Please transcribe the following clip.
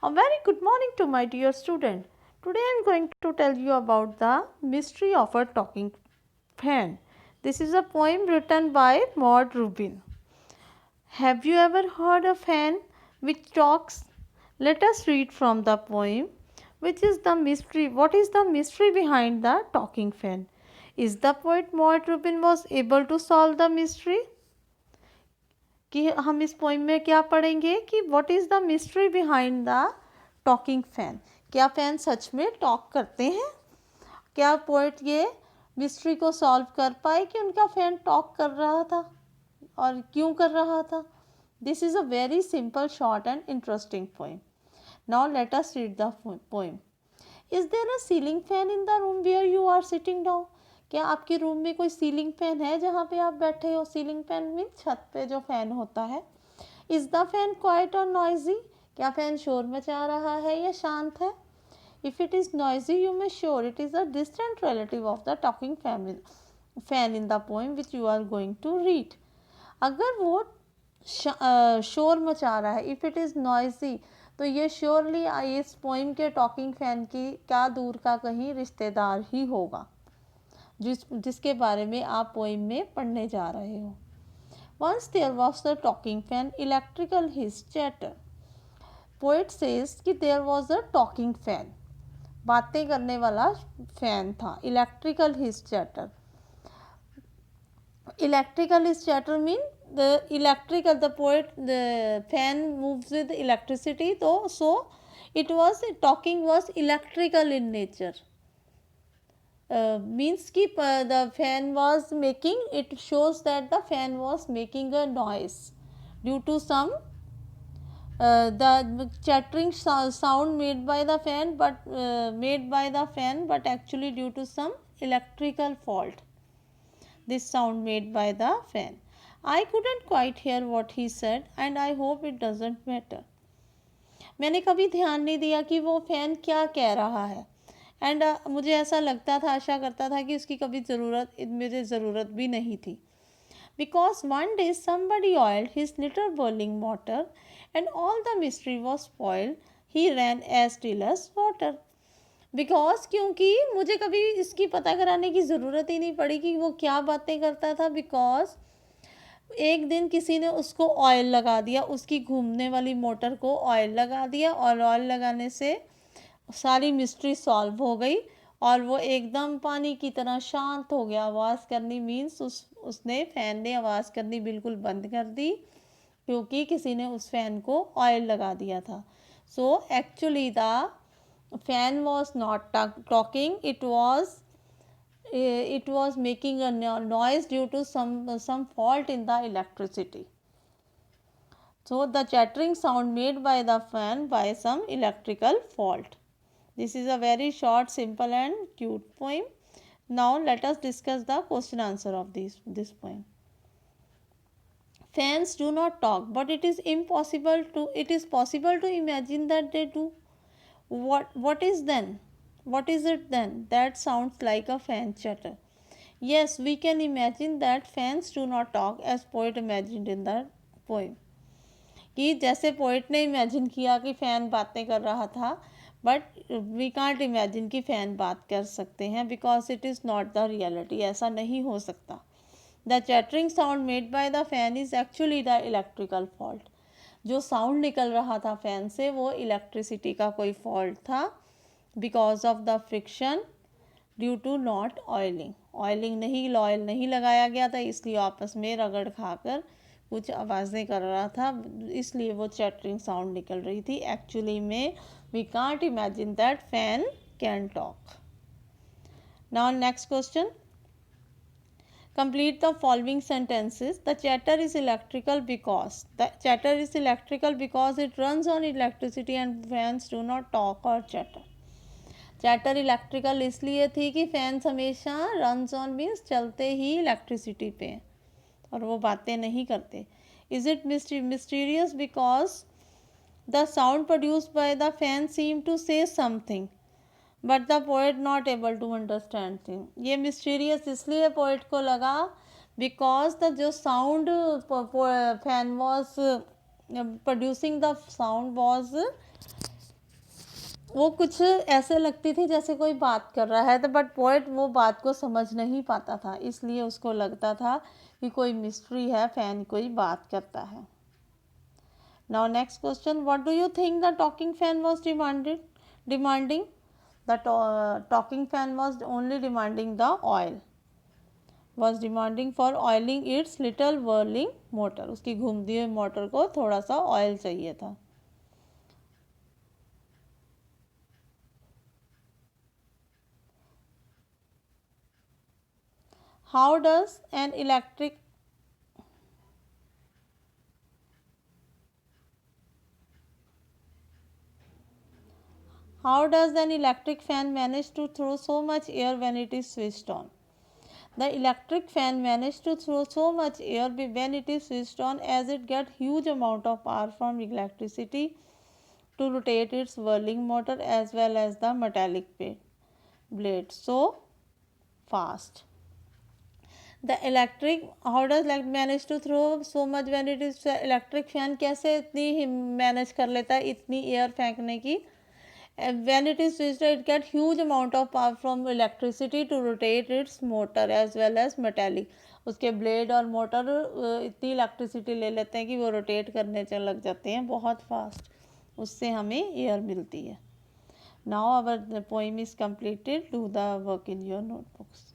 A very good morning to my dear student. Today I am going to tell you about the mystery of a talking fan. This is a poem written by Maud Rubin. Have you ever heard a fan which talks? Let us read from the poem. Which is the mystery? What is the mystery behind the talking fan? Is the poet Maud Rubin was able to solve the mystery? कि हम इस poem में क्या पढ़ेंगे कि what is the mystery behind the talking fan. क्या fan सच में talk करते हैं? क्या पोएट ये मिस्ट्री को सॉल्व कर पाए कि उनका फ़ैन टॉक कर रहा था और क्यों कर रहा था? This is a very simple short and interesting poem. Now let us read the poem. Is there a ceiling fan in the room where you are sitting down? क्या आपके रूम में कोई सीलिंग फैन है जहाँ पे आप बैठे हो? सीलिंग फैन मीन छत पे जो फैन होता है. इज़ द फैन क्वाइट और नॉइजी? क्या फैन शोर मचा रहा है या शांत है? If it is noisy you may sure it is a distant relative of the talking fan in the poem which you are going to read. अगर वो शोर मचा रहा है, इफ़ इट इज़ नॉइजी, तो ये श्योरली इस पोइम के टॉकिंग फैन की क्या दूर का कहीं रिश्तेदार ही होगा जिसके बारे में आप पोइम में पढ़ने जा रहे हो. Once there was a talking fan, electrical his chatter. Poet says कि there was a talking fan. बातें करने वाला फैन था. Electrical his chatter. Electrical his chatter mean the poet, the fan moves with electricity. So it was talking was electrical in nature. Means कि the fan was making, it shows that the fan was making a noise due to some the chattering sound made by the fan, but actually due to some electrical fault, this sound made by the fan. I couldn't quite hear what he said and I hope it doesn't matter. मैंने कभी ध्यान नहीं दिया कि वो fan क्या कह रहा है. एंड मुझे ऐसा लगता था, आशा करता था कि उसकी कभी मुझे ज़रूरत भी नहीं थी. Because one day somebody oiled his little boiling water and all the mystery was spoiled. He ran as still as water. Because क्योंकि मुझे कभी इसकी पता कराने की ज़रूरत ही नहीं पड़ी कि वो क्या बातें करता था. बिकॉज एक दिन किसी ने उसको ऑयल लगा दिया, उसकी घूमने वाली मोटर को ऑयल लगा दिया और ऑयल लगाने से सारी मिस्ट्री सॉल्व हो गई और वो एकदम पानी की तरह शांत हो गया. आवाज़ करनी मीन्स उसने फ़ैन ने आवाज़ करनी बिल्कुल बंद कर दी क्योंकि किसी ने उस फ़ैन को ऑयल लगा दिया था. So actually the fan was not talking, it was making a noise due to some fault in the electricity. So the chattering sound made by the fan by some electrical fault. This is a very short, simple and cute poem. Now let us discuss the question answer of this poem. Fans do not talk, but it is possible to imagine that they do. What is then? What is it then? That sounds like a fan chatter. Yes, we can imagine that fans do not talk as poet imagined in the poem. कि जैसे poet ने imagine किया कि fan बातें कर रहा था, but we can't imagine कि फ़ैन बात कर सकते हैं because it is not the reality. ऐसा नहीं हो सकता. The chattering sound made by the fan is actually the electrical fault. जो साउंड निकल रहा था फ़ैन से वो इलेक्ट्रिसिटी का कोई फॉल्ट था because of the friction due to not oiling. Oil नहीं लगाया गया था, इसलिए आपस में रगड़ खाकर कुछ आवाज़ें कर रहा था, इसलिए वो चैटरिंग साउंड निकल रही थी. एक्चुअली में we can't imagine that fan can talk. Now next question. Complete the following sentences. The chatter is electrical because it runs on electricity and fans do not talk or chatter. Chatter electrical इसलिए थी कि fans हमेशा runs on means चलते ही electricity पे और वो बातें नहीं करते. Is it mysterious because the sound produced by the fan seem to say something but the poet not able to understand thing. ये मिस्टीरियस इसलिए पोएट को लगा बिकॉज द जो sound fan was producing the sound was वो कुछ ऐसे लगती थी जैसे कोई बात कर रहा है, तो बट पोएट वो बात को समझ नहीं पाता था, इसलिए उसको लगता था कि कोई मिस्ट्री है, फैन कोई बात करता है। Now next question, what do you think the talking fan was demanding? The talking fan was only demanding the oil, was demanding for oiling its little whirling motor, उसकी घूमती हुई मोटर को थोड़ा सा ऑयल चाहिए था। How does an electric fan manage to throw so much air when it is switched on? The electric fan manages to throw so much air when it is switched on, as it gets huge amount of power from electricity to rotate its whirling motor as well as the metallic blade so fast. The electric, how does manage to throw so much when it is electric fan, कैसे इतनी manage कर लेता है इतनी air फेंकने की? When it is switched, it get huge amount of power from electricity to rotate its motor as well as metallic. उसके blade और मोटर इतनी इलेक्ट्रिसिटी ले लेते हैं कि वो रोटेट करने लग जाते हैं बहुत फास्ट, उससे हमें एयर मिलती है। Now our poem is completed. Do the work in your notebooks.